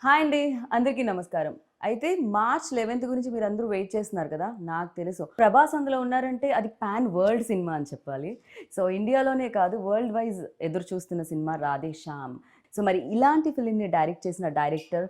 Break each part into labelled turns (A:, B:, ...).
A: Hi అండి, అందరికీ నమస్కారం. అయితే మార్చ్ 11th గురించి మీరు అందరూ వెయిట్ చేస్తున్నారు కదా, నాకు తెలుసు. ప్రభాస్ అందులో ఉన్నారంటే అది పాన్ వరల్డ్ సినిమా అని చెప్పాలి. సో ఇండియాలోనే కాదు, వరల్డ్ వైజ్ ఎదురు చూస్తున్న సినిమా రాధే శ్యామ్. సో మరి ఇలాంటి ఫిలింని డైరెక్ట్ చేసిన డైరెక్టర్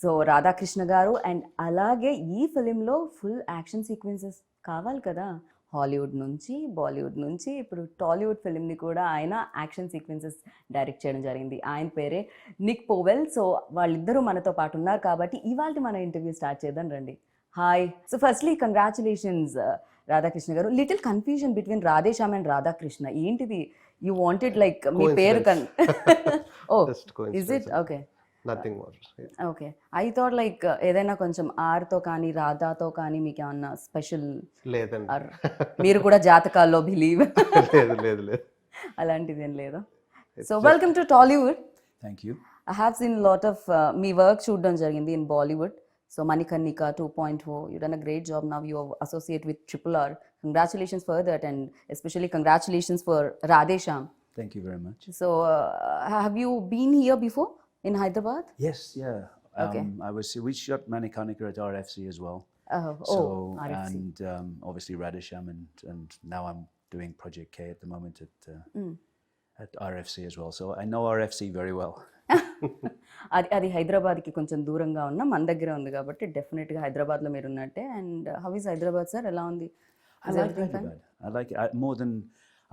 A: సో రాధాకృష్ణ గారు. అండ్ అలాగే ఈ ఫిలింలో ఫుల్ యాక్షన్ సీక్వెన్సెస్ కావాలి కదా. హాలీవుడ్ నుంచి, బాలీవుడ్ నుంచి ఇప్పుడు టాలీవుడ్ ఫిలింని కూడా ఆయన యాక్షన్ సీక్వెన్సెస్ డైరెక్ట్ చేయడం జరిగింది. ఆయన పేరే నిక్ పోవెల్. సో వాళ్ళిద్దరూ మనతో పాటు ఉన్నారు కాబట్టి ఇవాళ మన ఇంటర్వ్యూ స్టార్ట్ చేద్దాం రండి. Hi. So firstly congratulations Radhakrishna garu. Little confusion between Radhe Shyam and Radhakrishna. ఏంటిది? యూ వాంటెడ్ లైక్ మీ పేరు oh is it? Okay,
B: nothing more.
A: Okay. I thought like ఏదైనా కొంచెం ఆర్తో కానీ రాధాతో కానీ మీకు ఏమన్నా స్పెషల్
B: లేదండి.
A: మీరు కూడా జాతకాల్లో బిలీవ్
B: లేదు లేదు లేదు,
A: అలాంటిది ఏం లేదా? So welcome to Tollywood.
C: Thank you.
A: I have seen lot of me work చూడడం జరిగింది in Bollywood. So Manikarnika 2.0, you done a great job. Now you associate with RRR. Congratulations for that, and especially congratulations for Radhe Shyam.
C: Thank you very much.
A: So have you been here before in Hyderabad?
C: Yes, yeah.
A: Okay.
C: We shot Manikarnika at RFC as well.
A: Oh, RFC.
C: And obviously Radhe Shyam, and now I'm doing Project K at the moment at RFC as well. So I know RFC very well.
A: అది హైదరాబాద్కి కొంచెం దూరంగా ఉన్న మన దగ్గర ఉంది కాబట్టి డెఫినెట్గా హైదరాబాద్లో మీరు ఉన్నట్టే. And how is Hyderabad sir? ఎలా ఉంది?
C: I like Hyderabad. I like it more than,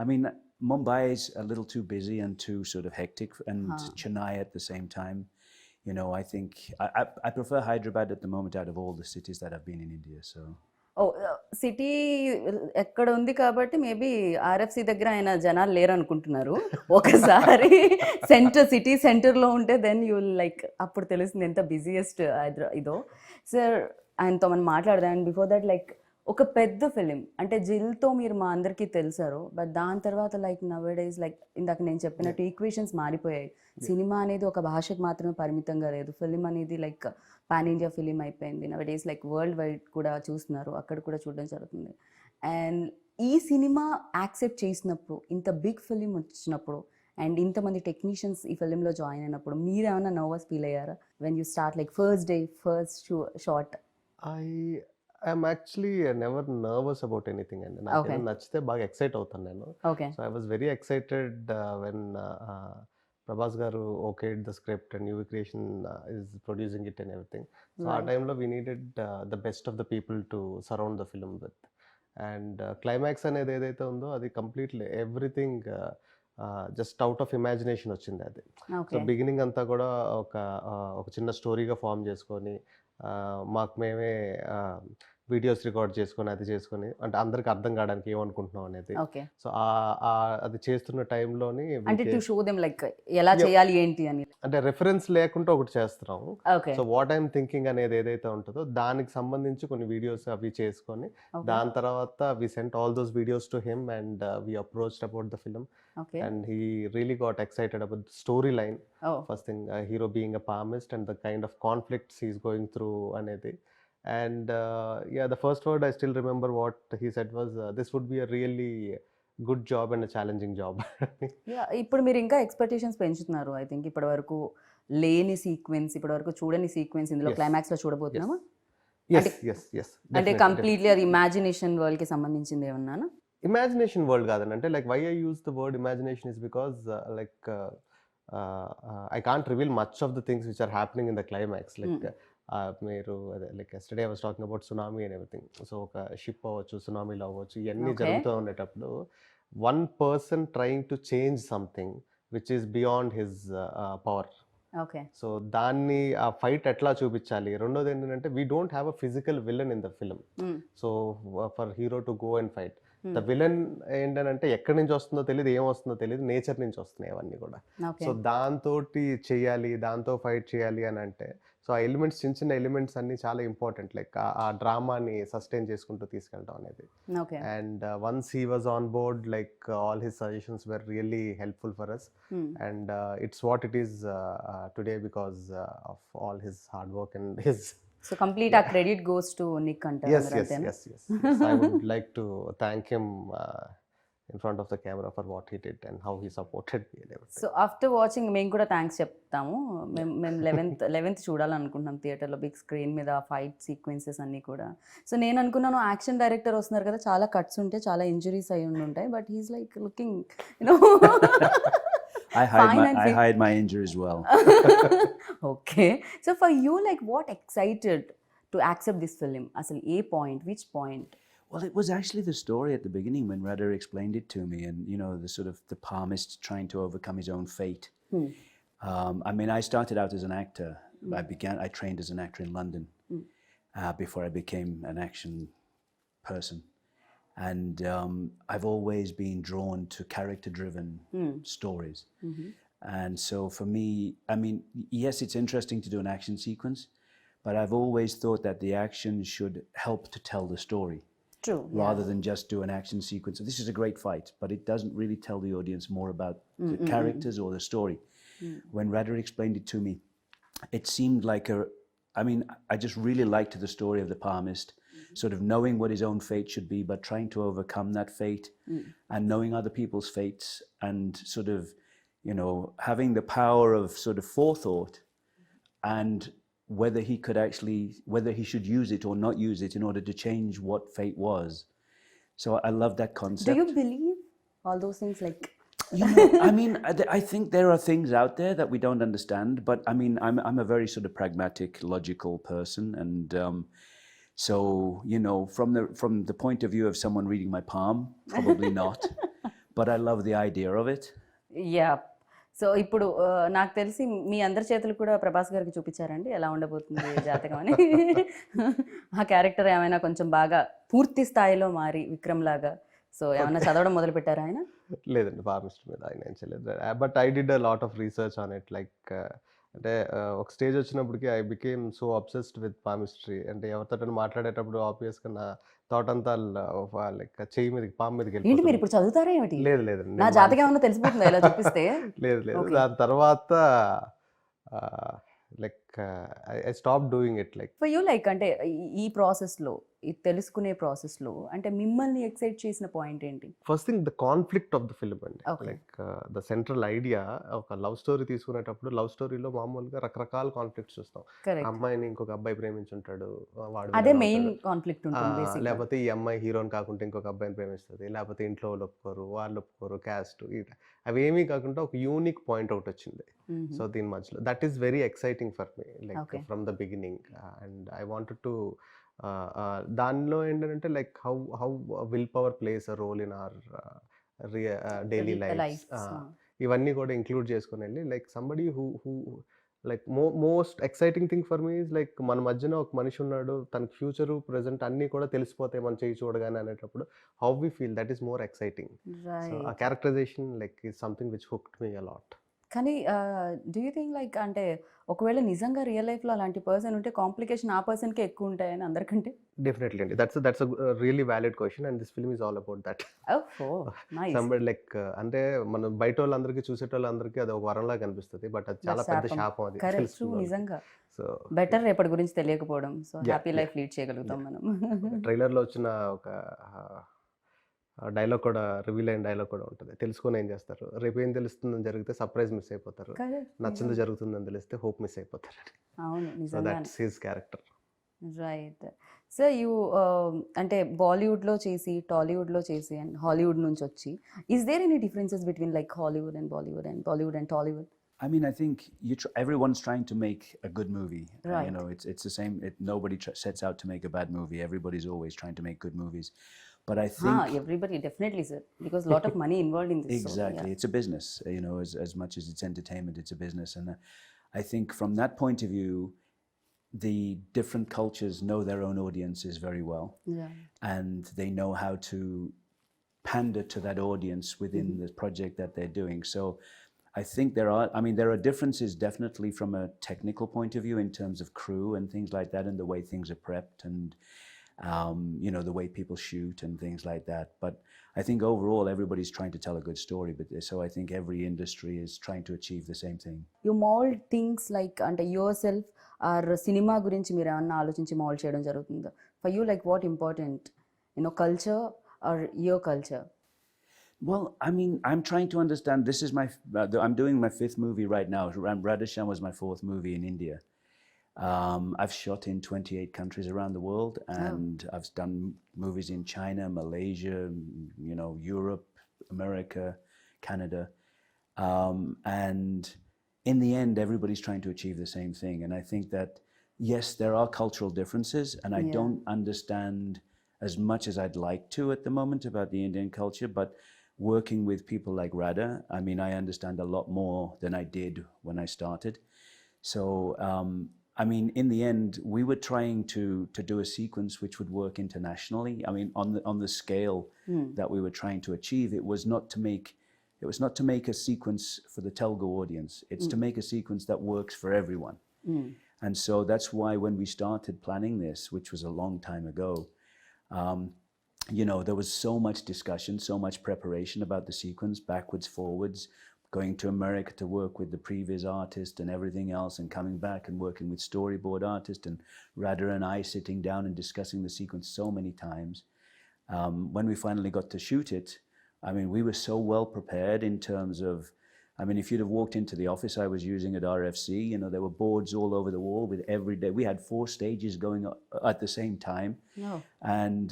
C: I mean, Mumbai is a little too busy and too sort of hectic, and Chennai at the same time. You know, I think I prefer Hyderabad at the moment out of all the cities that I've been in India. So.
A: ఓ city ఎక్కడ ఉంది కాబట్టి maybe RFC దగ్గర ఆయన జనాలు లేరు అనుకుంటున్నారు. ఒకసారి సిటీ సెంటర్లో ఉంటే దెన్ యూ లైక్ అప్పుడు తెలుస్తుంది ఎంత బిజియెస్ట్ ఇదో. సార్ ఆయనతో మనం మాట్లాడదాం. అండ్ బిఫోర్ దట్ లైక్ ఒక పెద్ద ఫిలిం అంటే జిల్తో మీరు మా అందరికీ తెలుసారు. బట్ దాని తర్వాత లైక్ నవేడేస్ లైక్ ఇందాక నేను చెప్పినట్టు ఈక్వేషన్స్ మారిపోయాయి. సినిమా అనేది ఒక భాషకు మాత్రమే పరిమితంగా లేదు. ఫిలిం అనేది లైక్ పాన్ ఇండియా ఫిలిం అయిపోయింది. నవేడేస్ లైక్ వరల్డ్ వైడ్ కూడా చూస్తున్నారు, అక్కడ కూడా చూడడం జరుగుతుంది. అండ్ ఈ సినిమా యాక్సెప్ట్ చేసినప్పుడు, ఇంత బిగ్ ఫిలిం వచ్చినప్పుడు అండ్ ఇంతమంది టెక్నీషియన్స్ ఈ ఫిలింలో జాయిన్ అయినప్పుడు మీరు ఏమైనా నర్వస్ ఫీల్ అయ్యారా when you start like first day first shot?
B: I'm actually never nervous about anything, and నాకు ఏదైనా నచ్చితే బాగా ఎక్సైట్ అవుతాను నేను. So I was very excited when Prabhas గారు okayed the script and UV Creation is producing it and everything. So ఆ టైంలో we needed the best of the people to surround the film with. And climax అనేది ఏదైతే ఉందో అది completely everything just out of imagination వచ్చింది అది. So beginning అంతా కూడా ఒక చిన్న స్టోరీగా ఫామ్ చేసుకొని మాకు మేమే వీడియోస్ రికార్డ్ చేసుకొని అది చేసుకొని అంటే అందరికి అర్థం కావడానికి ఏమనుకుంటున్నాం అనేది. సో అది చేస్తున్న టైంలోని
A: ఎలా చేయాలి ఏంటి అని
B: అంటే రెఫరెన్స్ లేకుండా ఒకటి చేస్తున్నాం. సో వాట్ ఐఎమ్ థింకింగ్ అనేది ఏదైతే ఉంటుందో దానికి సంబంధించి కొన్ని వీడియోస్ అవి చేసుకొని దాని తర్వాత we sent all those videos to him and we approached about the film. And he really got excited about the storyline. First thing, hero being a palmist and the kind of conflicts he's going through anedi. And yeah, the first word I still remember what he said was this would be a really good job and a challenging job.
A: Yeah, ఇప్పుడు మీరు ఇంకా expectations పెంచుతున్నారు. I think ఇప్పటి వరకు లేని sequence, ఇప్పటి వరకు చూడని సీక్వెన్స్ ఇందులో క్లైమాక్స్ లో చూడబోతున్నామా? అంటే కంప్లీట్లీ అది ఇమాజినేషన్ వరల్డ్ కి సంబంధించింది ఏమన్నానా?
B: ఇమాజినేషన్ వరల్డ్ కాదండి. అంటే like why I use the word imagination is because like I can't reveal much of the things which are happening in the climax. Like మీరు అదే like yesterday I was talking about tsunami and everything. So ఒక ship అవ్వచ్చు, సునామీలో అవ్వచ్చు, ఇవన్నీ జరుగుతూ ఉండేటప్పుడు one person trying to change something which is beyond his power. So దాన్ని ఆ ఫైట్ ఎట్లా చూపించాలి. రెండోది ఏంటంటే we don't have a physical villain in the film. So for hero to go and fight, the villain ఏంటంటే ఎక్కడి నుంచి వస్తుందో తెలియదు, ఏం వస్తుందో తెలియదు, నేచర్ నుంచి వస్తున్నాయి అవన్నీ కూడా. సో దాంతో చెయ్యాలి, దాంతో ఫైట్ చేయాలి అని అంటే సో ఆ ఎలిమెంట్స్, చిన్న చిన్న ఎలిమెంట్స్ అన్ని చాలా ఇంపార్టెంట్. లైక్ ఆ డ్రామాని సస్టైన్ చేసుకుంటూ తీసుకెళ్ళడం అనేది. And once he was on board like all his suggestions were really helpful for us. And it's what it is today because of all his hard work and his.
A: So complete our credit goes to Nick Hunter.
B: Yes. I would like to thank him in front of the camera for what he did and how he supported me and everything.
A: So after watching మేము కూడా thanks చెప్తాము. మేము 11th చూడాలనుకుంటున్నాం థియేటర్లో big screen మీద fight sequences అన్నీ కూడా. So నేను అనుకున్నాను యాక్షన్ డైరెక్టర్ వస్తున్నారు కదా, చాలా కట్స్ ఉంటాయి, చాలా ఇంజురీస్ అయి ఉంటాయి, but he's like looking you know
C: I hide my injuries well.
A: Okay. So for you like what excited to accept this film? అసలు ఏ point, which point?
C: Well, it was actually the story at the beginning when Radha explained it to me, and you know, the sort of the palmist trying to overcome his own fate. I mean, I started out as an actor. I trained as an actor in London before I became an action person, and I've always been drawn to character-driven stories. And so for me, I mean, yes, it's interesting to do an action sequence, but I've always thought that the action should help to tell the story.
A: True.
C: Rather than just do an action sequence. So this is a great fight, but it doesn't really tell the audience more about the characters or the story. When Radha explained it to me, it seemed like I mean, I just really liked the story of the palmist, sort of knowing what his own fate should be, but trying to overcome that fate and knowing other people's fates and sort of, you know, having the power of sort of forethought and whether he should use it or not use it in order to change what fate was. So I love that concept.
A: Do you believe all those things? Like,
C: you know, I mean, I think there are things out there that we don't understand, but I mean, I'm a very sort of pragmatic, logical person, and so, you know, from the point of view of someone reading my palm, probably not, but I love the idea of it.
A: Yeah. So ఇప్పుడు నాకు తెలిసి మీ అందరి చేతులు కూడా ప్రభాస్ గారికి చూపించారండి ఎలా ఉండబోతుంది జాతకం అని. ఆ క్యారెక్టర్ ఏమైనా కొంచెం బాగా పూర్తి స్థాయిలో మారి విక్రమ్ లాగా, సో ఏమైనా చదవడం మొదలు పెట్టారా ఆయన?
B: లేదండి, ఫార్మిస్ట్ మీద ఆయన ఏం చేయలేదు. But I did a lot of research on it. Like అంటే ఒక స్టేజ్ వచ్చినప్పటికి I became so obsessed with palmistry. అంటే ఎవరితో మాట్లాడేటప్పుడు ఆబ్వియస్గా నా థాట్ అంతా లైక్ చెయ్యి మీదకి, పాము మీదకి
A: ఏంటి మీరు
B: వెళ్ళిపోతుంది.
A: ఇప్పుడు చదువుతారా ఏమిటి?
B: లేదు లేదండి,
A: నా జాతకం ఏమన్నా తెలిసిపోతుందా ఇలా చూపిస్తే?
B: లేదు లేదు.
A: Okay.
B: దాని తర్వాత like I stop doing it. Like
A: for you like అంటే ఈ ప్రాసెస్లో, ఈ తెలుసుకునే ప్రాసెస్లో అంటే మిమ్మల్ని ఎక్సైట్ చేసిన పాయింట్ ఏంటి?
B: First thing the conflict of the film అండి.
A: Okay.
B: Like the central idea, ఒక లవ్ స్టోరీ తీసుకునేటప్పుడు లవ్ స్టోరీలో మామూలుగా రకరకాల కాన్ఫ్లిక్ట్స్ చూస్తాం.
A: కరెక్ట్.
B: అమ్మాయిని ఇంకొక అబ్బాయి ప్రేమించుంటాడు, వాడు
A: అదే
B: విలన్
A: మెయిన్
B: అవుతాడు.
A: కాన్ఫ్లిక్ట్ ఉంటుంది బేసిక్గా.
B: లేకపోతే ఈ అమ్మాయి హీరోని కాకుండా ఇంకొక అబ్బాయిని ప్రేమిస్తుంది, లేకపోతే ఇంట్లో వాళ్ళు ఒప్పుకోరు, వాళ్ళు ఒప్పుకోరు, క్యాస్ట్, అవేమీ కాకుండా ఒక యూనిక్ పాయింట్ అవుట్ వచ్చింది. సో దీని మధ్యలో that is very exciting for me, like
A: Okay.
B: From the beginning. And I wanted to దానిలో ఏంటంటే like how will power plays a role in our daily life. ఇవన్నీ కూడా ఇంక్లూడ్ చేసుకుని వెళ్ళి like somebody who like most exciting thing for me is like మన మధ్యన ఒక మనిషి ఉన్నాడు, తన ఫ్యూచరు ప్రెజెంట్ అన్నీ కూడా తెలిసిపోతాయి మన చేయి చూడగానే అనేటప్పుడు how we feel, that is more exciting. So ఆ characterization like is something which hooked me a lot.
A: కానీ డూ యూ థింక్ లైక్ అంటే ఒకవేళ నిజంగా రియల్ లైఫ్లో అలాంటి పర్సన్ ఉంటే కాంప్లికేషన్ ఆ పర్సన్కే ఎక్కువ ఉంటాయని అందరికంటే?
B: డెఫినెట్లీ అండి, that's really valid question and this film is all about that.
A: ఓహో నైస్.
B: సంబడి లైక్ అంటే మనం బయట వాళ్ళందరికీ చూసేటోళ్ళందరికీ అది ఒక వరంలా కనిపిస్తుంది, బట్ అది చాలా పెద్ద శాపం అది
A: కరెక్ట్.
B: తెలుసుకున్న వాళ్ళకి.
A: నిజంగా
B: సో
A: బెటర్ రేపటి గురించి తెలియకపోవడం. So
B: Yeah,
A: happy life
B: yeah.
A: Lead చేయగలుగుతాం మనం.
B: ట్రైలర్లో వచ్చిన ఒక డైలాగ్ కూడా, రివీల్ అయిన డైలాగ్ కూడా ఉంటుంది. తెలుసుకొని ఏం చేస్తారు, రేపు ఏం తెలుస్తుందని జరిగితే సర్ప్రైజ్ మిస్ అయిపోతారు,
A: కరెక్ట్.
B: నచ్చింది జరుగుతుందని తెలిస్తే హోప్ మిస్ అయిపోతారు.
A: అవును
B: సో
A: నిజంగా.
B: That's his character.
A: Right. So you అంటే బాలీవుడ్లో చేసి, టాలీవుడ్లో చేసి అండ్ హాలీవుడ్ నుంచి వచ్చి, is there any differences between like Hollywood and Bollywood and Bollywood and Tollywood?
C: I mean, I think everyone's trying to make a good movie.
A: Right.
C: You know, it's the same. Nobody sets out to make a bad movie. Everybody's always trying to make good movies. But I think
A: Everybody definitely, sir, because lot of money involved in this.
C: exactly,
A: So, yeah.
C: it's a business. You know, as much as it's entertainment, it's a business. And I think from that point of view, the different cultures know their own audiences very well,
A: Yeah.
C: and they know how to pander to that audience within the project that they're doing. So I think there are differences definitely from a technical point of view in terms of crew and things like that, and the way things are prepped, and you know, the way people shoot and things like that. But I think overall everybody's trying to tell a good story. But so I think every industry is trying to achieve the same thing.
A: You mold things like అంటే your self are cinema గురించి మీరు ఏమన్నా ఆలోచించి mould చేయడం జరుగుతుందా? For you like what important, you know, culture or your culture?
C: Well, I mean, I'm trying to understand. This is I'm doing my 5th movie right now. Radhe Shyam was my 4th movie in India. I've shot in 28 countries around the world, and I've done movies in China, Malaysia, Europe, America, Canada. And in the end, everybody's trying to achieve the same thing. And I think that, yes, there are cultural differences, and I don't understand as much as I'd like to at the moment about the Indian culture, but working with people like Radha, I mean, I understand a lot more than I did when I started. So, I mean, in the end, we were trying to do a sequence which would work internationally. I mean, on the scale that we were trying to achieve, it was not to make a sequence for the Telugu audience. It's to make a sequence that works for everyone. And so that's why when we started planning this, which was a long time ago, there was so much discussion, so much preparation about the sequence, backwards, forwards, going to America to work with the previous artist and everything else, and coming back and working with storyboard artist, and Radha and I sitting down and discussing the sequence so many times. When we finally got to shoot it, I mean, we were so well prepared in terms of, I mean, if you'd have walked into the office I was using at RFC, there were boards all over the wall with every day. We had 4 stages going at the same time.
A: No.
C: And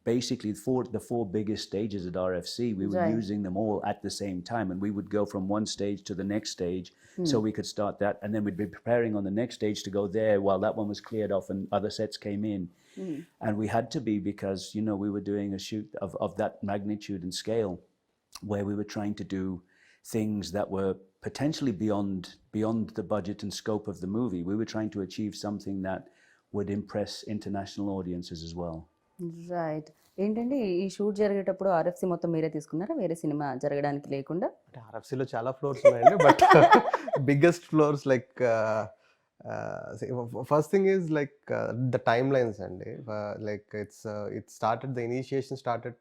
C: basically the 4 biggest stages at RFC, we were using them all at the same time. And we would go from one stage to the next stage so we could start that. And then we'd be preparing on the next stage to go there while that one was cleared off and other sets came in. And we had to be, because, we were doing a shoot of that magnitude and scale, where we were trying to do things that were potentially beyond the budget and scope of the movie. We were trying to achieve something that would impress international audiences as well.
A: Right. ఏంటంటే ఈ shoot జరిగేటప్పుడు RFC మొత్తం మీరే తీసుకున్నారా, వేరే cinema జరగడానికి లేకుండా?
B: అంటే ఆర్ఎఫ్సిలో చాలా ఫ్లోర్స్ ఉన్నాయండి, but biggest flaws like first thing is like the timelines అండి. Like it started, the initiation started,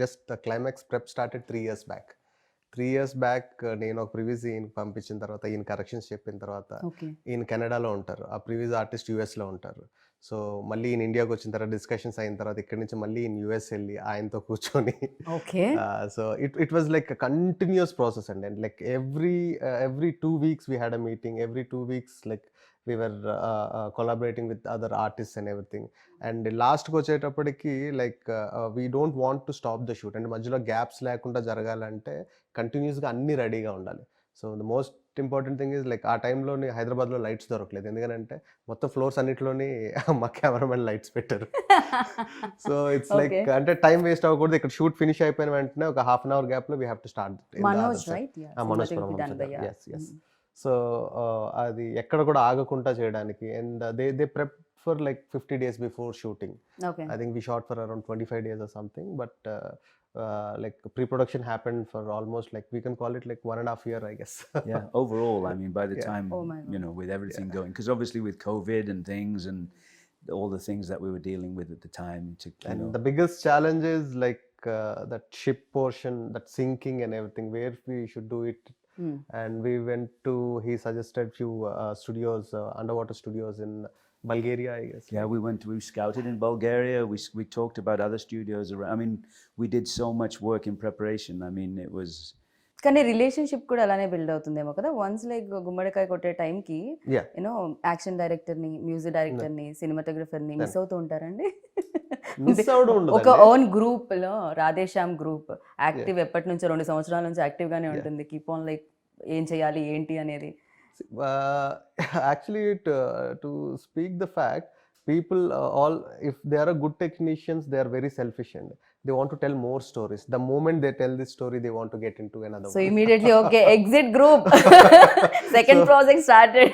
B: just the climax prep started 3 years back. 3 years back నేను ఒక ప్రివ్యూస్ ఈయనకి పంపించిన తర్వాత, ఈయన కరెక్షన్స్ చెప్పిన తర్వాత, ఈయన కెనడాలో ఉంటారు, ఆ ప్రివ్యూస్ ఆర్టిస్ట్ యూఎస్లో ఉంటారు. సో మళ్ళీ ఈయన ఇండియాకి వచ్చిన తర్వాత డిస్కషన్స్ అయిన తర్వాత ఇక్కడి నుంచి మళ్ళీ ఈయన యూఎస్ వెళ్ళి ఆయనతో కూర్చొని, so it was like continuous process అండి. And like every 2 weeks we had a meeting, every 2 weeks like we were collaborating with other artists and everything. And లాస్ట్కి వచ్చేటప్పటికి like we don't want to stop the shoot. అంటే మధ్యలో gaps లేకుండా జరగాలంటే కంటిన్యూస్గా అన్నీ రెడీగా ఉండాలి. So the most important thing is like ఆ టైంలోని హైదరాబాద్లో లైట్స్ దొరకలేదు, ఎందుకంటే మొత్తం ఫ్లోర్స్ అన్నింటిలోని మా కెమెరామెన్ లైట్స్ పెట్టారు. సో ఇట్స్ లైక్ అంటే టైం వేస్ట్ అవ్వకూడదు. ఇక్కడ షూట్ ఫినిష్ అయిపోయిన వెంటనే ఒక ½ hour గ్యాప్లో we have to start.
A: Manoj,
B: so అది ఎక్కడ కూడా ఆగకుండా చేయడానికి. And they prep for like 50 days before shooting. I think we shot for around 25 days or something, but like pre-production happened for almost like, we can call it like 1.5 years, I guess.
C: Yeah, overall, I mean, by the time, with everything going, because obviously with COVID and things and all the things that we were dealing with at the time.
B: The biggest challenge is like that ship portion, that sinking and everything, where we should do it. And we went to, he suggested few studios, underwater studios in Bulgaria, I guess.
C: Yeah, we scouted in Bulgaria. We talked about other studios around. I mean, we did so much work in preparation. I mean, it was.
A: కానీ relationship కూడా అలానే build అవుతుందేమో కదా. Once like గుమ్మడికాయ కొట్టే టైంకి action డైరెక్టర్ని, music డైరెక్టర్ని, సినిమాటోగ్రఫర్ని మిస్ అవుతూ ఉంటారండి. ఒక ఓన్ గ్రూప్ లో రాధే శ్యామ్ గ్రూప్ యాక్టివ్ ఎప్పటి నుంచో 2 సంవత్సరాల నుంచి యాక్టివ్ గానే ఉంటుంది. కీప్ ఆన్ లైక్ ఏం చేయాలి ఏంటి అనేది.
B: Actually, to speak the fact, people all, if they are a good technicians, they are very selfish and they want to tell more stories. The moment they tell this story, they want to get into another
A: so
B: one.
A: Immediately, okay, exit group. Second project started.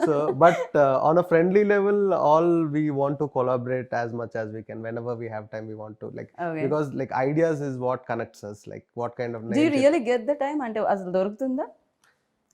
B: So but on a friendly level, all we want to collaborate as much as we can. Whenever we have time, we want to like, because like ideas is what connects us, like what kind of
A: do you really get the time ante asalu dorugtunda?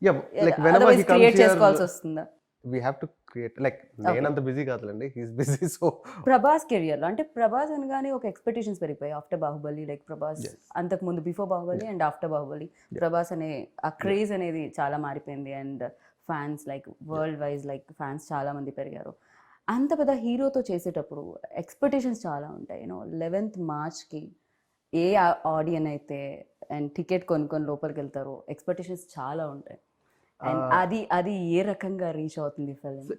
B: Yeah, like whenever he comes
A: create
B: here,
A: చేసుకోవాల్సి వస్తుందా?
B: we have to create, like నేనంత busy కాదులండి, he's busy. So
A: Prabhas career లో అంటే ప్రభాస్ అనగానే ఒక expectations పెరిగిపోయాయి after Baahubali. Like Prabhas అంతకు ముందు before Baahubali and after Baahubali Prabhas అనే ఆ క్రేజ్ అనేది చాలా మారిపోయింది. And fans like world wise like fans చాలా మంది పెరిగారు. అంత పెద్ద హీరోతో చేసేటప్పుడు ఎక్స్పెక్టేషన్స్ చాలా ఉంటాయి. 11th March ఏ ఆడియన్ అయితే అండ్ టికెట్ కొనుక్కొని లోపలికి వెళ్తారో ఎక్స్పెక్టేషన్స్ చాలా ఉంటాయి. అండ్ అది ఏ రకంగా రీచ్ అవుతుంది film?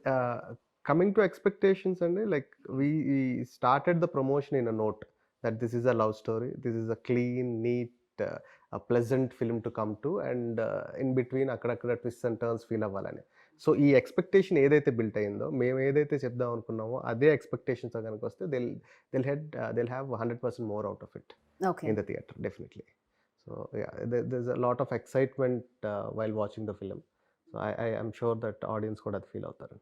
B: Coming to expectations and like we started the promotion in a note that this is a love story, this is a clean, neat, a pleasant film to come to, and in between akkadakada twists and turns feel avvalani. So ఈ expectation ఏదైతే built అయిందో, మేము ఏదైతే చెప్దాం అనుకున్నామో అదే ఎక్స్పెక్టేషన్తో కనుక వస్తే they'll have 100% more out of it
A: okay.
B: in the theater, definitely. So yeah, there's a lot of excitement while watching the film. So I am sure that audience కూడా అది ఫీల్ అవుతారు.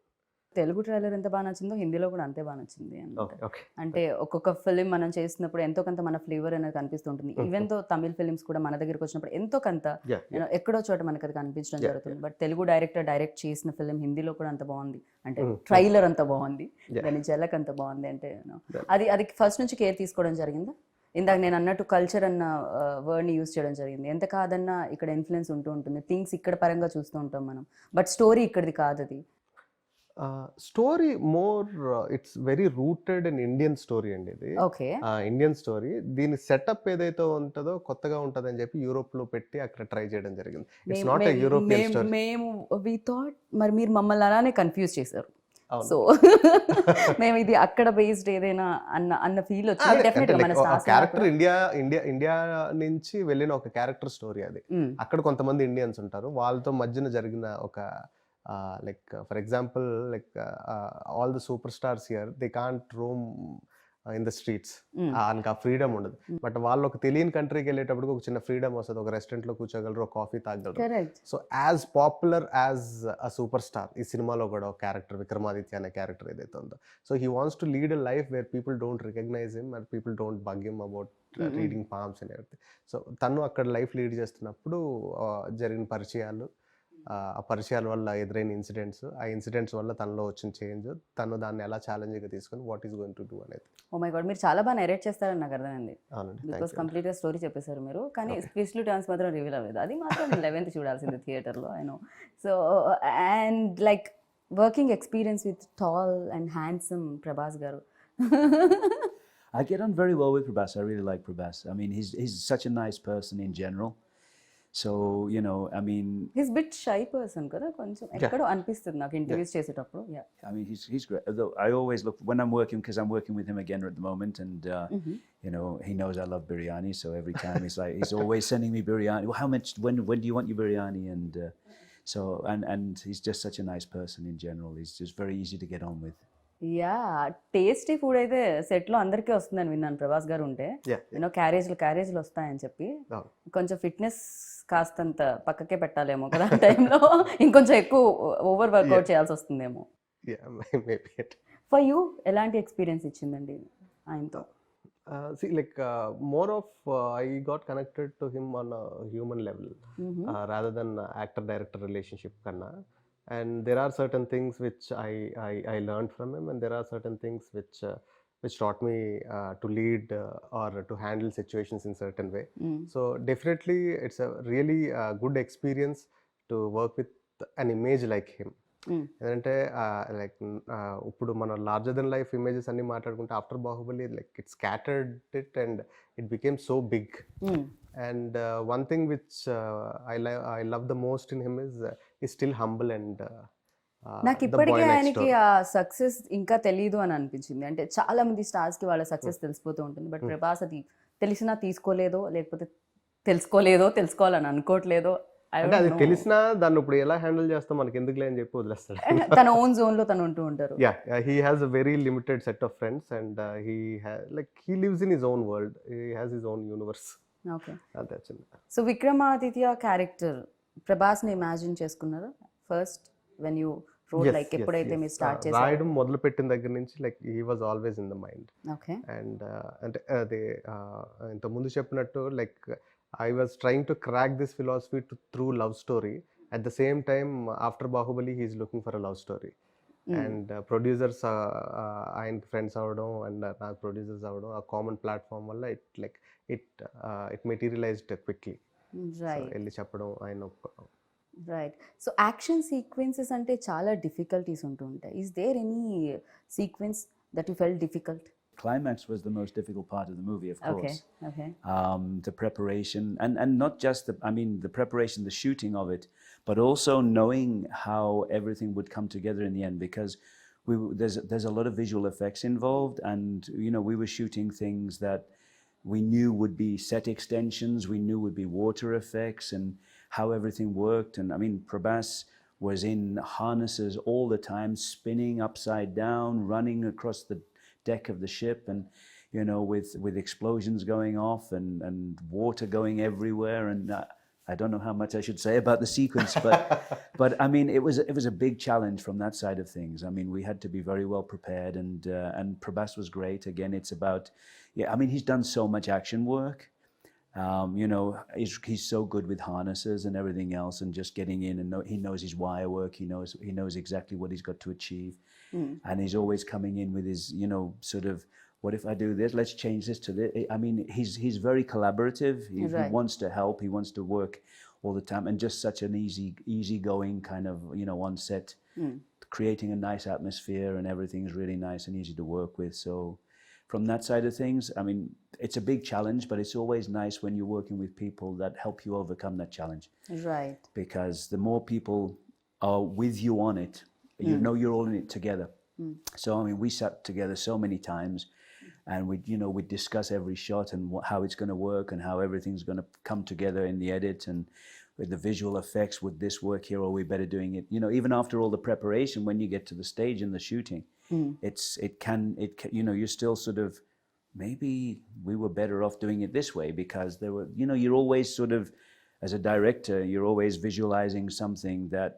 A: తెలుగు ట్రైలర్ ఎంత బాగా నచ్చిందో హిందీలో కూడా అంతే బాగా నచ్చింది
B: ఓకే ఓకే.
A: అంటే ఒక్కొక్క ఫిలిం మనం చేసినప్పుడు ఎంతో కొంత మన ఫ్లేవర్ అనేది కనిపిస్తుంటుంది. ఈవెన్ తో తమిళ్ ఫిలిమ్స్ కూడా మన దగ్గరికి వచ్చినప్పుడు ఎంతో కొంత ఎక్కడో చోట మనకి అది కనిపించడం జరుగుతుంది. బట్ తెలుగు డైరెక్టర్ డైరెక్ట్ చేసిన ఫిలిం హిందీలో కూడా అంత బాగుంది, అంటే ట్రైలర్ అంత బాగుంది, దాని జలక్ అంత బాగుంది. అంటే అది ఫస్ట్ నుంచి కేర్ తీసుకోవడం జరిగిందా? ఇందాక నేను అన్నట్టు కల్చర్ అన్న వర్డ్ని యూజ్ చేయడం జరిగింది. ఎంత కాదన్నా ఇక్కడ ఇన్ఫ్లుయెన్స్ ఉంటూ ఉంటుంది, థింగ్స్ ఇక్కడ పరంగా చూస్తూ ఉంటాం మనం, బట్ స్టోరీ ఇక్కడిది కాదు. అది
B: story more it's very rooted in Indian story అండి. ఇది
A: ఓకే,
B: ఇండియన్ స్టోరీ. దీని సెటప్ ఏదైతే ఉంటుందో కొత్తగా ఉంటుంది అని చెప్పి యూరోప్ లో పెట్టి అక్కడ ట్రై చేయడం జరిగింది. It's not a European story.
A: మేము వి థాట్ మరి మీరు మమ్మల్ని అలానే కన్ఫ్యూజ్ చేశారు. సో మేము ఇది అక్కడ బేస్డ్ ఏదైనా అన్న ఫీల్ వచ్చింది. డెఫినెట్ గా మన
B: క్యారెక్టర్ ఇండియా నుంచి వెళ్ళిన ఒక క్యారెక్టర్ స్టోరీ అది. అక్కడ కొంతమంది ఇండియన్స్ ఉంటారు, వాళ్ళతో మధ్యన జరిగిన ఒక like for example, like all the superstars here, they can't roam in the streets. ఆ ఫ్రీడమ్ ఉండదు. బట్ వాళ్ళు ఒక తెలియని కంట్రీకి వెళ్ళేటప్పుడు ఒక చిన్న ఫ్రీడమ్ వస్తుంది. ఒక రెస్టారెంట్ లో కూర్చోగలరు, ఒక కాఫీ తాగలరు. So as popular as a superstar ఈ సినిమాలో కూడా ఒక క్యారెక్టర్ విక్రమాదిత్య అనే క్యారెక్టర్ ఏదైతే ఉందో, so he wants to lead a life where people don't recognise him and people don't bug him about reading palms and everything. So తను అక్కడ life lead చేస్తున్నప్పుడు జరిగిన పరిచయాలు, ఆ పరిచయాల వల్ల ఎదురైన ఇన్సిడెంట్స్, ఆ ఇన్సిడెంట్స్ వల్ల తనలో వచ్చిన చేంజ్, తను దాన్ని ఎలా ఛాలెంజింగ్గా తీసుకొని what is going to do అనేది.
A: ఓ మై గాడ్, మీరు చాలా బాగా నెరేట్ చేస్తారని నాకు అర్థమైంది. బికాస్ కంప్లీట్గా స్టోరీ చెప్పేశారు మీరు, కానీ ట్విస్ట్లు టర్న్స్ మాత్రం రివీల్ అవ్వలేదు. అది మాత్రం 11th చూడాల్సింది థియేటర్లో, I know. So and like working experience with tall and handsome Prabhas గారు.
C: I get on very well with Prabhas. I really like Prabhas. I mean, he's such a nice person in general. So, you know, I mean,
A: he's a bit shy person kada koncham ekkado anpistundi నాకు interviews చేసేటప్పుడు. Yeah,
C: I mean, he's great. Although I always look when I'm working, because I'm working with him again at the moment, and you know, he knows I love biryani, so every time he's always sending me biryani. Well, how much, when do you want your biryani? And so and he's just such a nice person in general. He's just very easy to get on with.
A: Yeah, tasty food అయితే సెట్లో అందరికీ వస్తుందని విన్నాను ప్రభాస్ గారు ఉంటే. You know క్యారేజ్లు వస్తాయని చెప్పి కొంచెం ఫిట్నెస్ కాస్తంత పక్కకే పెట్టాలేమో కదా ఆ టైంలో, ఇంకొంచెం ఎక్కువ ఓవర్ వర్కౌట్ చేయాల్సి వస్తుందేమో. ఫర్ యూ ఎలాంటి ఎక్స్పీరియన్స్ ఇచ్చిందండి ఆయనతో?
B: See, like more of I got connected to him on a human level rather than actor-director relationship kanna. And there are certain things which I learned from him, and there are certain things which taught me to lead or to handle situations in certain way. So definitely it's a really good experience to work with an image like him. ఎందుకంటే like ఇప్పుడు మన larger than life images అన్ని మాట్లాడుకుంటే after Baahubali like it scattered it and it became so big. And one thing which I love the most in him is still humble and
A: నాకు ఇప్పటికీ ఆయనకి ఆ success ఇంకా తెలియదు అని అనిపించింది. అంటే చాలా మంది స్టార్స్ కి వాళ్ళ సక్సెస్ తెలిసిపోతూ ఉంటుంది, బట్ ప్రభాస్ అది తెలిసినా తీసుకోలేదో, లేకపోతే తెలుసుకోవాలని అనుకోవట్లేదో.
B: అంటే అది తెలిసినా దాన్ని ఇప్పుడు ఎలా హ్యాండిల్ చేస్తాం మనకి ఎందుకులే అని చెప్పి వదిలేస్తాడు.
A: తన ఓన్ జోన్ లో తను ఉంటూ ఉంటారు.
B: Yeah, he has a very limited set of friends and he lives in his own world, he has his own universe.
A: Okay,
B: అంతే.
A: సో విక్రమాదిత్య క్యారెక్టర్ ప్రభాస్ ని ఇమాజిన్ చేసుకున్నారా first when you road, like ఎప్పుడైతే మీరు start చేశారు?
B: రాయడం మొదలు పెట్టిన దగ్గర నుంచి like he was always in the mind.
A: Okay,
B: and అంటే అదే ఇంత ముందు చెప్పినట్టు like I was trying to crack this philosophy through love story. At the same time, after Bahubali, he is looking for a love story. And producers, ఆయన friends avadam and నాకు producers avadam, a common platform వల్ల it materialized quickly.
A: Right.
B: So elli చెప్పడం ఆయన.
A: Right. So action sequences అంటే చాలా difficulties ఉంటూ ఉంటాయి. Is there any sequence that you felt difficult
C: climax was the most difficult part of the movie, of course.
A: Okay.
C: The preparation, and not just the preparation, the shooting of it, but also knowing how everything would come together in the end, because there's a lot of visual effects involved, and we were shooting things that we knew would be set extensions, we knew would be water effects, and how everything worked. And Prabhas was in harnesses all the time, spinning upside down, running across the deck of the ship, and with explosions going off and water going everywhere. And I don't know how much I should say about the sequence, but it was a big challenge from that side of things. We had to be very well prepared, and Prabhas was great. Again, it's about he's done so much action work. He's so good with harnesses and everything else, and just getting in, and he knows his wire work. He knows exactly what he's got to achieve, and he's always coming in with his sort of, what if I do this? Let's change this to this. He's very collaborative. He wants to help. He wants to work all the time, and just such an easygoing kind of on set, creating a nice atmosphere, and everything is really nice and easy to work with. So from that side of things, it's a big challenge, but it's always nice when you're working with people that help you overcome that challenge.
A: Right.
C: Because the more people are with you on it, you're all in it together. So we sat together so many times, and we'd discuss every shot and how it's going to work, and how everything's going to come together in the edit, and with the visual effects, would this work here, or are we better doing it? Even after all the preparation, when you get to the stage in the shooting, it can you're still sort of, maybe we were better off doing it this way, because there were you're always sort of, as a director, you're always visualizing something that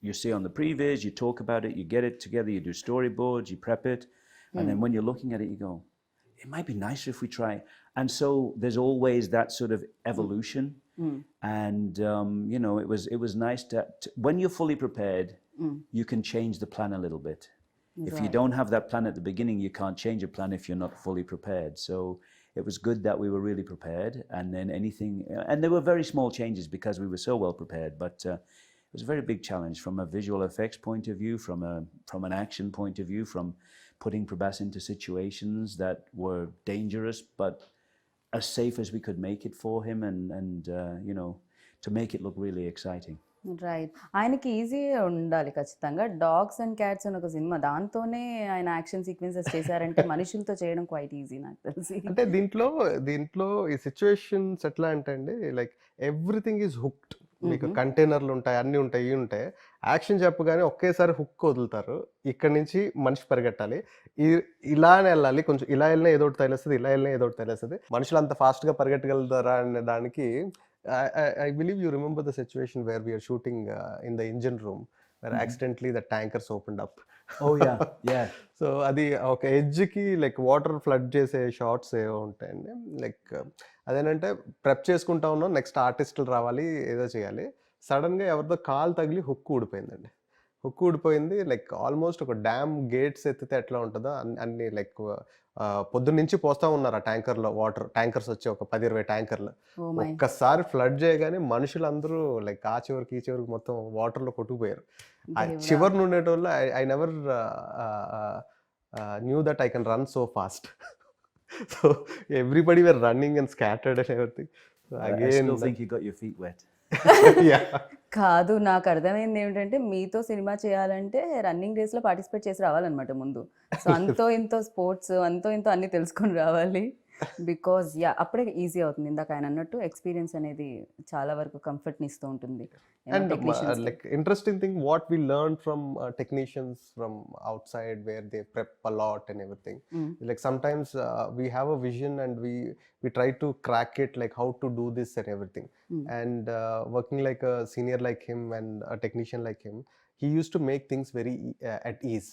C: you see on the previs, you talk about it, you get it together, you do storyboards, you prep it, and then when you're looking at it, you go, it might be nicer if we try. And so there's always that sort of evolution. And it was nice to when you're fully prepared, you can change the plan a little bit. If you don't have that plan at the beginning, you can't change a plan if you're not fully prepared. So it was good that we were really prepared, and then and there were very small changes because we were so well prepared, but it was a very big challenge from a visual effects point of view, from an action point of view, from putting Prabhas into situations that were dangerous, but as safe as we could make it for him, and to make it look really exciting.
A: Right. ఆయనకి ఈజీగా ఉండాలి ఖచ్చితంగా. Dogs and cats అని ఒక cinema, దాంతోనే ఆయన action sequences చేశారంటే మనుషులతో చేయడం క్వైట్ ఈజీ నాకు తెలిసి.
B: అంటే దీంట్లో ఈ సిచ్యువేషన్స్ ఎట్లా అంటే అండి, లైక్ ఎవ్రీథింగ్ ఈజ్ హుక్డ్. మీకు కంటైనర్లు ఉంటాయి, అన్నీ ఉంటాయి, ఇవి ఉంటాయి. యాక్షన్ చెప్పగానే ఒకేసారి హుక్ వదులుతారు. ఇక్కడి నుంచి మనిషి పరిగెట్టాలి, ఇలానే వెళ్ళాలి, కొంచెం ఇలా వెళ్ళినా ఏదో ఒకటి తగిలేస్తుంది, ఇలా వెళ్ళినా ఏదో ఒకటి తగిలేస్తుంది. మనుషులు అంత ఫాస్ట్గా పరిగెట్టగలుగుతారా అనే దానికి, I believe you remember the situation where we are shooting in the engine room, where accidentally the tankers opened up.
C: Oh yeah.
B: So అది ఒక ఎడ్జ్కి లైక్ వాటర్ ఫ్లడ్ చేసే షార్ట్స్ ఏవో ఉంటాయండి. లైక్ అదేంటంటే ప్రెప్ చేసుకుంటా ఉన్నాం, నెక్స్ట్ ఆర్టిస్టులు రావాలి, ఏదో చేయాలి. సడన్గా ఎవరిదో కాలు తగిలి హుక్ ఊడిపోయిందండి. హుక్ ఊడిపోయింది. లైక్ ఆల్మోస్ట్ ఒక డ్యామ్ గేట్స్ ఎత్తితే ఎట్లా ఉంటుందో అన్ని లైక్ పొద్దున్న నుంచి పోస్తా ఉన్నారు ఆ ట్యాంకర్లో వాటర్. ట్యాంకర్స్ వచ్చి ఒక 10-20 ట్యాంకర్లు. ఒక్కసారి ఫ్లడ్ చేయగానే మనుషులందరూ లైక్ ఆ చివరికి ఈ చివరికి మొత్తం వాటర్లో కొట్టుకుపోయారు. చివరి నుండేటోళ్ళు I never knew that I can run so fast. So everybody were running and scattered and everything.
C: I still think you got your feet wet.
A: కాదు, నాకు అర్థమైంది ఏమిటంటే, మీతో సినిమా చేయాలంటే రన్నింగ్ రేస్లో పార్టిసిపేట్ చేసి రావాలన్నమాట ముందు. సో అంతో ఇంతో స్పోర్ట్స్, అంతో ఇంతో అన్ని తెలుసుకొని రావాలి. బికాజ్ అప్పుడే ఈజీ అవుతుంది. ఇందాక ఆయన అన్నట్టు ఎక్స్పీరియన్స్ అనేది చాలా వరకు కంఫర్ట్ని ఇస్తూ ఉంటుంది.
B: And like interesting thing what we learned from technicians from outside, where they prep a lot and everything. Like sometimes we have a vision and we try to crack it, like how to do this and everything. And working like a senior like him and a technician like him, he used to make things very at ease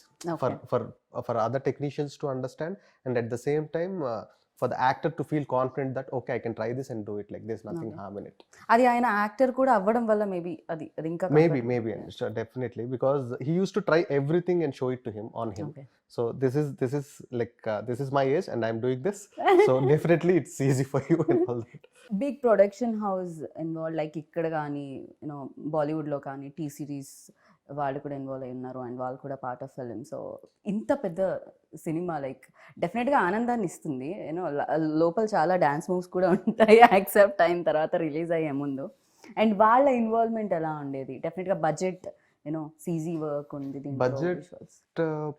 B: for other technicians to understand, and at the same time for the actor to feel confident that okay, I can try this and do it, like there's nothing harm in it.
A: అది ఆయన actor కూడా అవ్వడం వల్ల maybe అది ఇంకా
B: maybe definitely, because he used to try everything and show it to him on him. So this is like this is my age and I'm doing this, so definitely it's easy for you and all that.
A: Big production house involve, like ఇక్కడ కానీ బాలీవుడ్లో కానీ T series వాళ్ళు కూడా involve అయి ఉన్నారు, and వాళ్ళు కూడా పార్ట్ ఆఫ్ ఫిల్మ్. సో ఇంత పెద్ద సినిమా లైక్ డెఫినెట్గా ఆనందాన్ని ఇస్తుంది. యూనో లోపల చాలా డ్యాన్స్ మూవ్స్ కూడా ఉంటాయి యాక్సెప్ట్ అయిన తర్వాత, రిలీజ్ అయ్యే ముందు. అండ్ వాళ్ళ ఇన్వాల్వ్మెంట్ ఎలా ఉండేది? డెఫినెట్గా బడ్జెట్, యూనో సీజీ వర్క్ ఉంది దీంట్లో,
B: budget
A: visuals.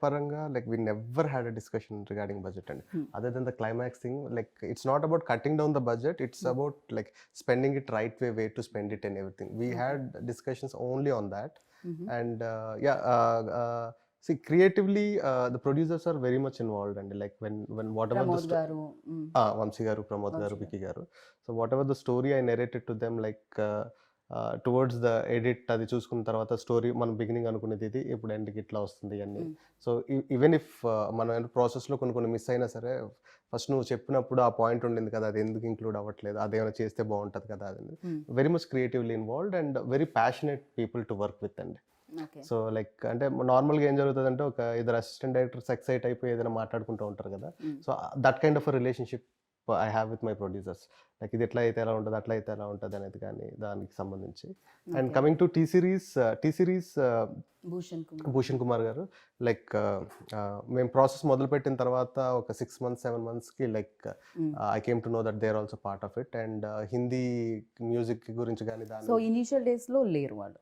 B: paranga, like we never had a discussion regarding budget, and other than the climax thing, like it's not about cutting down the budget, it's about like spending it right way, where to spend it and everything. We had discussions only on that. And see, creatively the producers are very much involved, and like when whatever
A: Pramod గారు,
B: Vamsi garu, Pramod garu,
A: Vamsi
B: Vicky garu, so whatever the story I narrated to them, like towards the edit అది చూసుకున్న తర్వాత story మనం beginning అనుకునేది ఇది ఇప్పుడు ఎండ్కి ఇట్లా వస్తుంది అన్నీ. సో ఈవెన్ ఇఫ్ మనం ప్రాసెస్లో కొన్ని మిస్ అయినా సరే, ఫస్ట్ నువ్వు చెప్పినప్పుడు ఆ పాయింట్ ఉండింది కదా, అది ఎందుకు ఇంక్లూడ్ అవ్వట్లేదు, అదేమైనా చేస్తే బాగుంటుంది కదా, అది very much creatively involved and very passionate people to work with అండి. సో లైక్ అంటే నార్మల్గా ఏం జరుగుతుంది అంటే, ఒక ఇద్దరు అసిస్టెంట్ డైరెక్టర్స్ ఎక్సైట్ అయిపోయి ఏదైనా మాట్లాడుకుంటూ ఉంటారు కదా, so that kind of a relationship I have with my producers. Like ఇది ఎట్లా అయితే ఎలా ఉంటుంది, అట్లా అయితే ఎలా ఉంటుంది అనేది కానీ దానికి సంబంధించి. And coming to T Series Bhushan Kumar garu, like మేము ప్రాసెస్ మొదలుపెట్టిన తర్వాత ఒక 6 months 7 monthsకి like I came to know that they are also part of it. And Hindi music గురించి కానీ దాని
A: సో ఇనిషియల్ డేస్లో లేరు వాళ్ళు,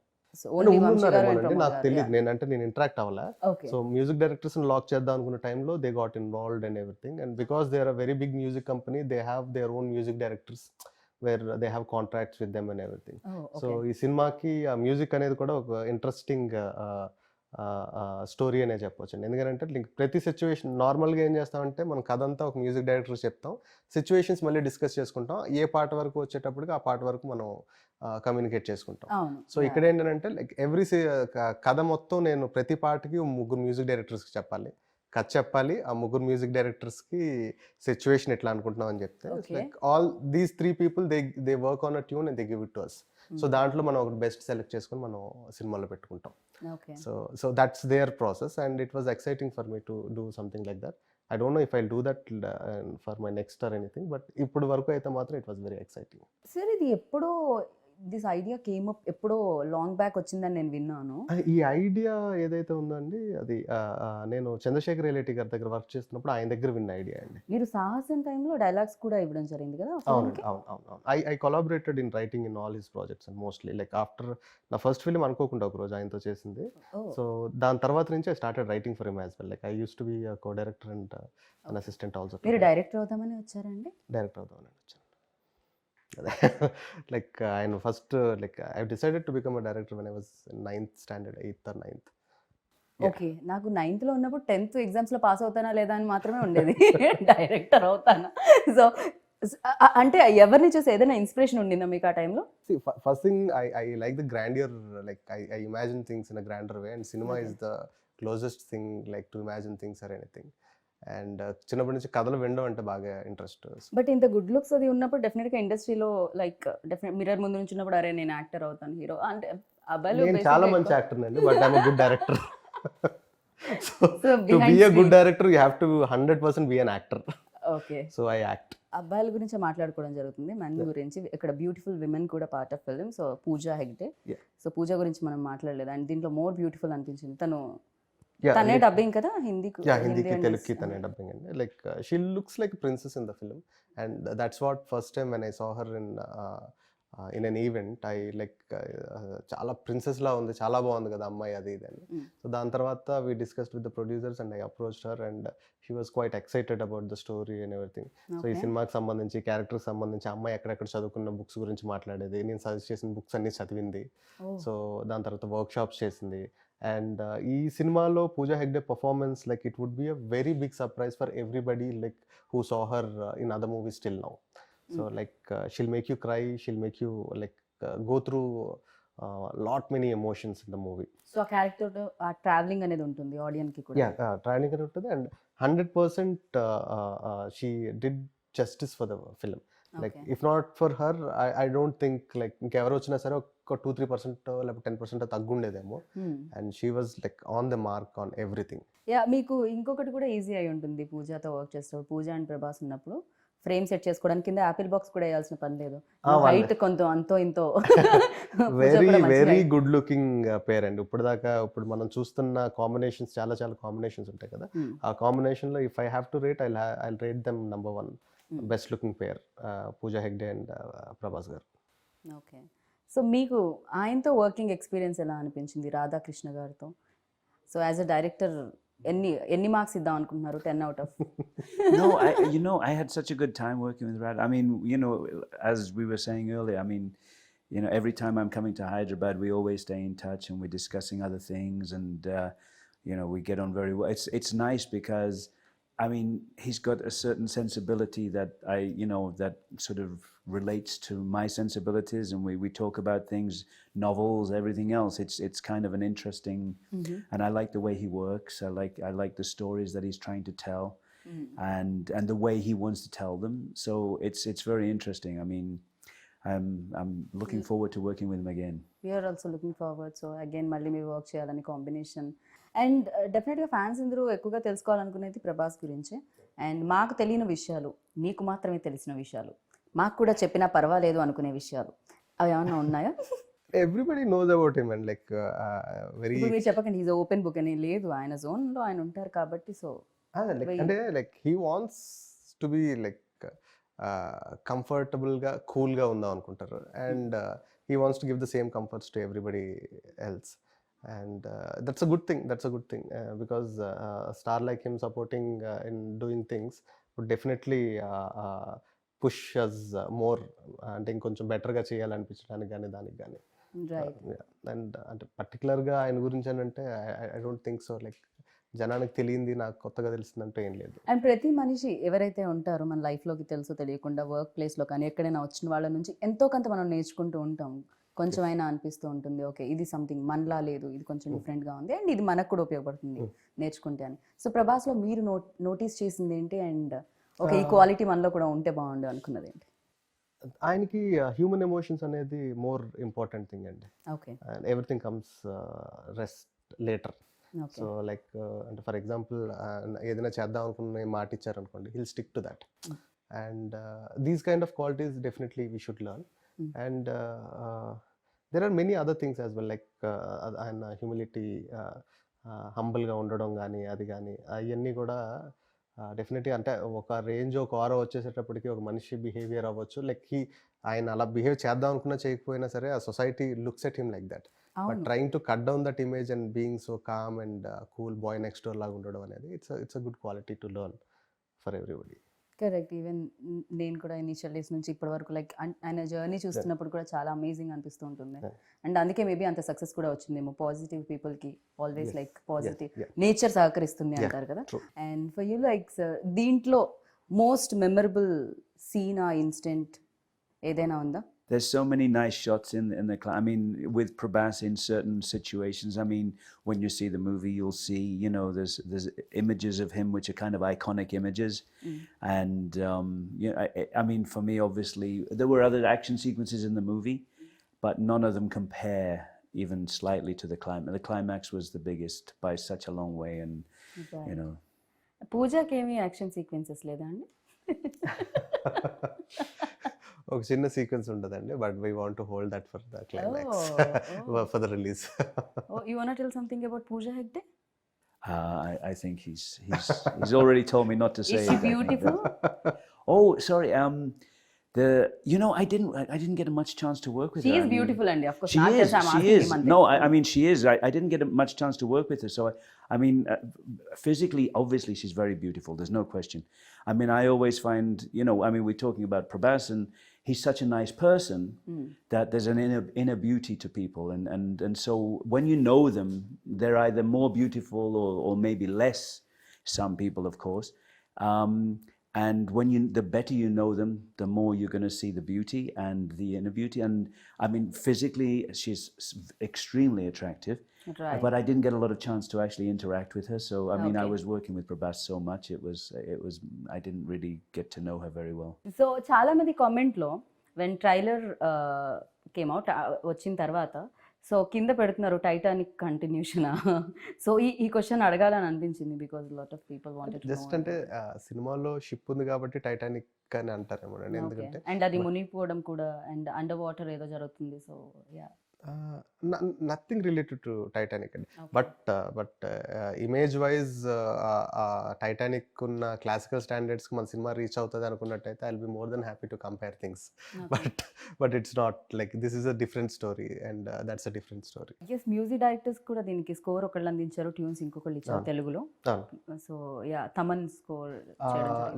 B: నాకు తెలియదు, నేను ఇంటరాక్ట్ అవ్వలే. సో మ్యూజిక్ డైరెక్టర్స్ లాక్ చేద్దాం అనుకున్న టైంలో they got involved and everything. And because they are a very big music company, they have their own music directors where they have contracts with them and everything. So ఈ సినిమాకి ఆ music అనేది కూడా ఒక interesting story అనే చెప్పొచ్చు. ఎందుకంటే ప్రతి సిచ్యువేషన్ నార్మల్గా ఏం చేస్తామంటే, మనం కథ అంతా ఒక మ్యూజిక్ డైరెక్టర్ చెప్తాం, సిచ్యువేషన్స్ మళ్ళీ డిస్కస్ చేసుకుంటాం, ఏ పాట వరకు వచ్చేటప్పటికి ఆ పాట వరకు మనం కమ్యూనికేట్ చేసుకుంటాం. సో ఇక్కడ ఏంటంటే లైక్ ఎవ్రీ కథ మొత్తం నేను ప్రతి పాటకి 3 మ్యూజిక్ డైరెక్టర్స్కి చెప్పాలి, కథ చెప్పాలి, ఆ 3 మ్యూజిక్ డైరెక్టర్స్కి సిచ్యువేషన్ ఎట్లా అనుకుంటున్నాం అని చెప్తే, like all these 3 people they work on a tune and they give it to us. So దాంట్లో మనం ఒక బెస్ట్ సెలెక్ట్ చేసుకొని మనం సినిమాలో పెట్టుకుంటాం. So that's their process and it was exciting for me to do something like that. I don't know if I'll do that for my next or anything, but ఇప్పుడు వరకు అయితే మాత్రం it was very exciting.
A: Sir ఇది ఎప్పుడో this idea came up, ఎప్పుడో long back వచ్చిందని నేను విన్నాను.
B: ఈ ఐడియా ఏదైతే ఉందండి, అది నేను చంద్రశేఖర్ రిలేటి గారి దగ్గర వర్క్ చేస్తున్నప్పుడు ఆయన దగ్గర విన్న ఐడియా అండి.
A: మీరు సాహసం టైంలో డైలాగ్స్ కూడా ఇవ్వడం జరిగింది కదా?
B: అవును. I collaborated in writing in all his projects and mostly like after నా ఫస్ట్ ఫిల్మ్ అనుకోకుండా ఒక రోజు ఆయనతో చేసింది. సో దాని తర్వాత నుంచి I started writing for him as well. Like I use to be co director and an assistant also.
A: మీరు డైరెక్టర్ అవుతామని వచ్చారండి?
B: డైరెక్టర్ అవుతామని వచ్చాను. లైక్ ఆయన first like I decided to become a director when I was 9th standard, 8th or 9th.
A: Okay, నాకు 9th లో ఉన్నప్పుడు 10th ఎగ్జామ్స్లో పాస్ అవుతానా లేదా అని మాత్రమే ఉండేది, డైరెక్టర్ అవుతానా. సో అంటే ఎవరిని చూసి ఏదైనా ఇన్స్పిరేషన్ ఉండిందా మీకు ఆ టైంలో?
B: First thing I like the grandeur, like I imagine things in a grander way, and cinema is the closest thing like to imagine things or anything. And చిన్నప్పటి నుంచి కథలు వినడం అంటే బాగా ఇంట్రెస్ట్.
A: బట్ ఇంత గుడ్ లుక్స్ అది ఉన్నప్పుడు డెఫినెట్గా ఇండస్ట్రీలో లైక్ డెఫినెట్ మిర్రర్ ముందు నుంచి ఉన్నప్పుడు అరే నేను యాక్టర్ అవుతాను, హీరో అంటే అబ్బాయిలు
B: నేను చాలా మంచి యాక్టర్ అండి, but I'm a good director. So to be a good director you have to 100% be an actor.
A: Okay,
B: so I act.
A: అబ్బాయిల గురించి మాట్లాడుకోవడం జరుగుతుంది, మెన్ గురించి. ఇక్కడ బ్యూటిఫుల్ విమెన్ కూడా part of film. So Pooja Hegde, so Pooja గురించి మనం మాట్లాడలేదు అండ్ దీంట్లో మోర్ బ్యూటిఫుల్ అనిపించింది. తనే డబ్బింగ్ కదా హిందీకి,
B: తెలుగుకి తనే డబ్బింగ్ అండి. Like she looks like princess in the film and that's what first time when I saw her in an event I like చాలా ప్రిన్సెస్ లా ఉంది, చాలా బాగుంది కదా అమ్మాయి అది ఇది అని. సో దాని తర్వాత we discussed with the producers and I approached her and she was quite excited about the story and everything. So ఈ సినిమాకి సంబంధించి క్యారెక్టర్కి సంబంధించి అమ్మాయి ఎక్కడెక్కడ చదువుకున్న బుక్స్ గురించి మాట్లాడేది, నేను సజెస్ట్ చేసిన బుక్స్ అన్ని చదివింది. సో దాని తర్వాత వర్క్ షాప్స్ చేసింది. అండ్ ఈ సినిమాలో Pooja Hegde performance like it would be a very big surprise for everybody like who saw her in other movies till now. So like she'll make you cry, she'll make you like go through lot many emotions in the movie.
A: So ఆ character ఆ travelling అనేది ఉంటుంది audience కి కూడా.
B: Travelling అనేది ఉంటుంది and 100% she did justice for the film. Like if not for her I don't think like ఇంకెవరు వచ్చినా సరే ఒక 2-3% లేకపోతే 10% తగ్గుండేదేమో. And she was like on the mark on everything.
A: మీకు ఇంకొకటి కూడా ఈజీ అయి ఉంటుంది పూజాతో వర్క్ చేస్తారు. పూజ అండ్ ప్రభాస్ ఉన్నప్పుడు ఫ్రేమ్ సెట్ చేసుకోవడానికి కింద యాపిల్ బాక్స్ కూడా వేయాల్సిన పని లేదు.
B: వాళ్ళే.
A: హైట్ కొంత అంతో ఇంతో పూజ
B: వెరీ
A: కూడా మంచి
B: వెరీ
A: height.
B: గుడ్ లుకింగ్ పేర్ అండి. ఇప్పుడు మనం చూస్తున్న కాంబినేషన్స్ చాలా చాలా కాంబినేషన్స్ ఉంటాయి కదా.
A: Hmm.
B: ఆ కాంబినేషన్లో if I have to rate I rate them number 1 best looking pair, Pooja Hegde and Prabhas garu.
A: Okay. So మీకు ఆయనతో వర్కింగ్ ఎక్స్పీరియన్స్ ఎలా అనిపించింది రాధాకృష్ణ గారితో? సో యాజ్ అ డైరెక్టర్ ఎన్ని మార్క్స్ ఇద్దాం అనుకుంటున్నారు 10 out of?
C: No, I had such a good time working with Radha. I mean, as we were saying earlier, I mean, every time I'm coming to Hyderabad, we always stay in touch and we're discussing other things, and we get on very well. It's nice because, I mean, he's got a certain sensibility that that sort of relates to my sensibilities, and we talk about things, novels, everything else. It's kind of an interesting, and I like the way he works. I like the stories that he's trying to tell, and the way he wants to tell them. So it's very interesting. I mean, I'm looking forward to working with him again.
A: We are also looking forward. So again మళ్ళీ మీ work చేయాలని combination. And డెఫినెట్గా fans అందరూ ఎక్కువగా తెలుసుకోవాలనుకునేది ప్రభాస్ గురించే. And మాకు తెలియని విషయాలు, మీకు మాత్రమే తెలిసిన విషయాలు, మాకు కూడా చెప్పినా పర్వాలేదు అనుకునే విషయాలు అవి ఏమన్నా ఉన్నాయా?
B: Everybody knows about him and like very
A: ఇప్పుడు మీరు చెప్పకండి ఈజ్ ఓపెన్ బుక్ అని. లేదు, ఆయన జోన్లో ఆయన ఉంటారు కాబట్టి. సో
B: అంటే like he wants to be like కంఫర్టబుల్గా కూల్గా ఉందాం అనుకుంటారు, and he wants to give the same comforts to everybody else, and that's a good thing because a star like him supporting in doing things would definitely push us more, అంటే ఇంకొంచెం బెటర్గా చేయాలనిపించడానికి కానీ దానికి కానీ.
A: రైట్.
B: అండ్ అంటే పర్టికులర్గా ఆయన గురించి అని అంటే I don't think so. Like జనానికి తెలియంది నాకు కొత్తగా తెలిసిందంటే ఏం లేదు.
A: అండ్ ప్రతి మనిషి ఎవరైతే ఉంటారో మన లైఫ్లోకి తెలుసో తెలియకుండా వర్క్ ప్లేస్లో కానీ ఎక్కడైనా వచ్చిన వాళ్ళ నుంచి ఎంతో కొంత మనం నేర్చుకుంటూ ఉంటాం. కొంచెం అయినా అనిపిస్తూ ఉంటుంది, ఓకే ఇది సంథింగ్ మనలా లేదు, ఇది కొంచెం డిఫరెంట్గా ఉంది, అండ్ ఇది మనకు కూడా ఉపయోగపడుతుంది నేర్చుకుంటే అని. సో ప్రభాస్లో మీరు నోటీస్ చేసింది ఏంటి? అండ్ ఓకే ఈ క్వాలిటీ మనలో కూడా ఉంటే బాగుండు అనుకున్నది ఏంటి?
B: ఆయనకి హ్యూమన్ ఎమోషన్స్ అనేది మోర్ ఇంపార్టెంట్ థింగ్ అండి.
A: Okay.
B: Everything comes rest later. So like అంటే ఫర్ ఎగ్జాంపుల్ ఏదైనా చేద్దాం అనుకున్న మాట ఇచ్చారనుకోండి, hill stick to that, and these kind of qualities definitely we should learn. And there are many other things as well, like ఆయన humility, హంబుల్గా ఉండడం కానీ అది కానీ అవన్నీ కూడా డెఫినెట్లీ అంటే ఒక రేంజ్ ఒక ఆరో వచ్చేసేటప్పటికి ఒక మనిషి బిహేవియర్ అవ్వచ్చు, లైక్ ఆయన అలా బిహేవ్ చేద్దాం అనుకున్నా చేయకపోయినా సరే ఆ society looks at him like that, but trying to cut down that image and being so calm and cool bye next door లాగా ఉండడం అనేది it's a good quality to learn for everybody.
A: Correct. Even నేను కూడా initial days నుంచి ఇప్పటి వరకు like ఆయన journey చూస్తున్నప్పుడు కూడా చాలా అమేజింగ్ అనిపిస్తూ ఉంటుంది. అండ్ అందుకే మేబీ అంత సక్సెస్ కూడా వచ్చిందేమో. పాజిటివ్ పీపుల్కి ఆల్వేస్ లైక్ పాజిటివ్ నేచర్ సహకరిస్తుంది అంటారు కదా. అండ్ ఫర్ యూ లైక్ దీంట్లో మోస్ట్ మెమరబుల్ సీన్ ఆ ఇన్సిడెంట్ ఏదైనా ఉందా?
C: There's so many nice shots in the I mean, with Prabhas in certain situations. I mean, when you see the movie, you'll see, there's images of him which are kind of iconic images. And, I mean, for me, obviously, there were other action sequences in the movie, but none of them compare even slightly to the climax. The climax was the biggest by such a long way, and,
A: పూజకి ఏమి action sequences లేదా అండి?
B: ఒక చిన్న sequence ఉండదండి, but we want to hold that for the climax for the release.
A: You want to tell something about Pooja Hegde?
C: I think he's already told me not to say.
A: Is she beautiful?
C: Oh, sorry. I didn't get much chance to work with her.
A: She is beautiful, and of course,
C: she is. No, I mean, she is. I didn't get much chance to work with her. So, I mean, physically, obviously, she's very beautiful. There's no question. I mean, I always find, we're talking about Prabhas, and he's such a nice person that there's an inner beauty to people. And so when you know them, they're either more beautiful or maybe less, some people, of course. And the better you know them, the more you're going to see the beauty and the inner beauty. And I mean, physically, she's extremely attractive.
A: Right.
C: But I didn't get a lot of chance to actually interact with her. So, I mean, I was working with Prabhas so much, it was, I didn't really get to know her very well.
A: So, చాలా మంది కామెంట్లో when trailer came out, వచ్చిన తర్వాత so కింద పెడుతున్నారు Titanic continuation. So ఈ question అడగాలని అనిపించింది because lot of people wanted to
B: just అంటే సినిమాలో షిప్ ఉంది కాబట్టి టైటానిక్ అని అంటారేమో అండి, ఎందుకంటే
A: అండ్ అది మునిగిపోవడం కూడా అండ్ అండర్ వాటర్ ఏదో జరుగుతుంది. So yeah,
B: nothing related to Titanic అండి. బట్ ఇమేజ్ వైజ్ టైటానిక్ ఉన్న క్లాసికల్ స్టాండర్డ్స్కి మన సినిమా రీచ్ అవుతుంది అనుకున్నట్టయితే I will be more then happy to compare things. But it's not like this is a different story and that's a different story.
A: Yes, music directors కూడా దీనికి score ఒకళ్ళు అందించారు, ట్యూన్స్ ఇంకొకళ్ళు ఇచ్చారు తెలుగులో. So yeah, Thaman score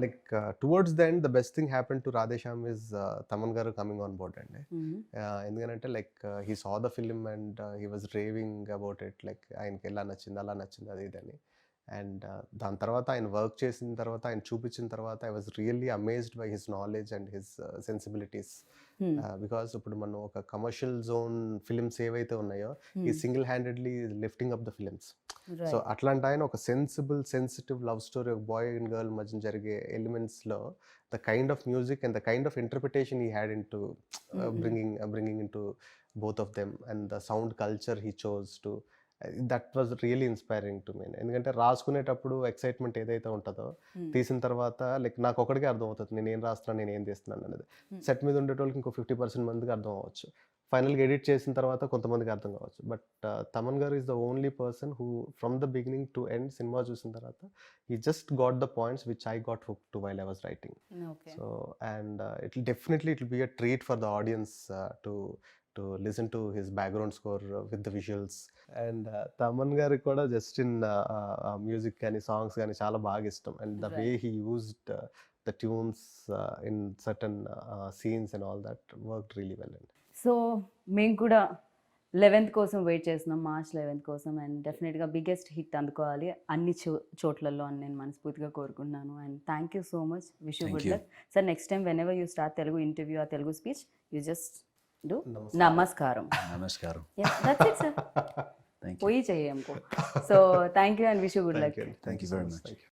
B: like towards the end the best thing happen to Radhe Shyam is Thaman గారు coming on board అండి. ఎందుకంటే like he saw the film and he was raving about it, like ఆయనకి ఎలా నచ్చింది అలా నచ్చింది అది ఇదని. అండ్ దాని తర్వాత ఆయన వర్క్ చేసిన తర్వాత ఆయన చూపించిన తర్వాత I was really amazed by his knowledge and his sensibilities. Because ఇప్పుడు మనం ఒక కమర్షియల్ జోన్ ఫిలిమ్స్ ఏవైతే ఉన్నాయో ఈ single handedly lifting up the films. So అట్లాంటి ఆయన ఒక సెన్సిటివ్ లవ్ స్టోరీ, ఒక బాయ్ అండ్ గర్ల్ మధ్య జరిగే ఎలిమెంట్స్లో the kind of music and the kind of interpretation he had into bringing into both of them and the sound culture he chose to, that was really inspiring to me. ఎందుకంటే రాసుకునేటప్పుడు excitement ఏదైతే ఉంటుందో తీసిన తర్వాత like నాకు ఒకటికే అర్థం అవుతుంది నేను ఏం రాస్తున్నాను, నేను ఏం తీస్తున్నాను అనేది. సెట్ మీద ఉండేటోళ్ళకి ఇంకో 50% మందికి అర్థం అవ్వచ్చు, ఫైనల్గా ఎడిట్ చేసిన తర్వాత కొంతమందికి అర్థం కావచ్చు. బట్ తమన్ గారు is the only person who from the beginning to end cinema చూసిన తర్వాత he just got the points which I got hooked to while I was writing. So and it will be a treat for the audience to listen to his background score with the visuals. And Taman గారి కూడా just in music కానీ songs కానీ చాలా బాగా ఇష్టం. And the way he used the tunes in certain scenes and all that worked really well.
A: So మేము కూడా 11th కోసం వెయిట్ చేస్తున్నాం, March 11th కోసం. అండ్ డెఫినెట్గా బిగ్గెస్ట్ హిట్ అందుకోవాలి అన్ని చోట్లలో అని నేను మనస్ఫూర్తిగా కోరుకుంటున్నాను. And thank you so much, wish you good luck sir. Next time whenever you start Telugu interview ఆ Telugu speech you just do నమస్కారం.
C: నమస్కారం.
A: దట్స్ ఇట్ సార్, పోయి చెయ్యి हमको. So thank you and wish you good luck.
C: Thank you very much.